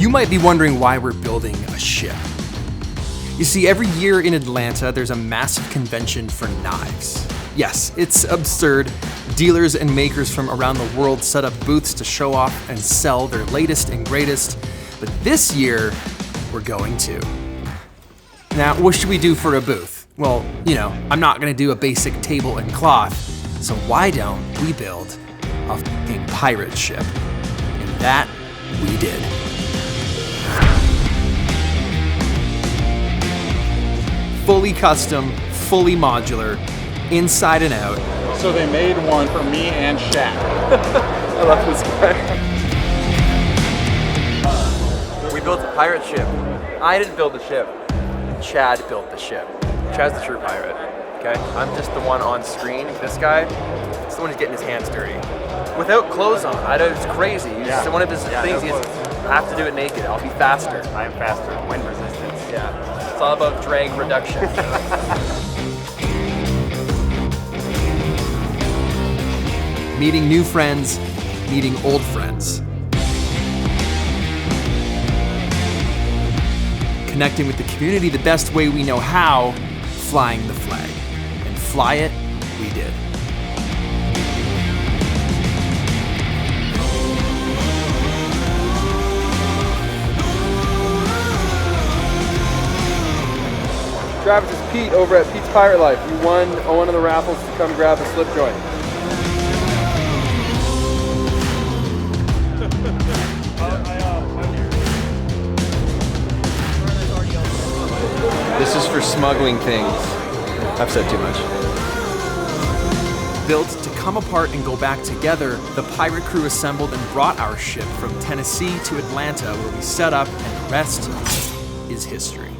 You might be wondering why we're building a ship. You see, every year in Atlanta, there's a massive convention for knives. Yes, it's absurd. Dealers and makers from around the world set up booths to show off and sell their latest and greatest. But this year, we're going to. Now, what should we do for a booth? Well, you know, I'm not gonna do a basic table and cloth, so why don't we build a fucking pirate ship? And that we did. Fully custom, fully modular, inside and out. So they made one for me and Shaq. I love this guy. We built a pirate ship. I didn't build the ship. Chad built the ship. Chad's the true pirate, okay? I'm just the one on screen. This guy, it's the one who's getting his hands dirty. Without clothes on, it's crazy. Just one of his things is, I have to do it naked. I'll be faster. I am faster. Wind resistance. Yeah, it's all about drag reduction. Meeting new friends, meeting old friends. Connecting with the community the best way we know how, flying the flag. And fly it, we did. Travis, it's Pete over at Pete's Pirate Life. You won one of the raffles to come grab a slip joint. This is for smuggling things. I've said too much. Built to come apart and go back together, the pirate crew assembled and brought our ship from Tennessee to Atlanta, where we set up, and the rest is history.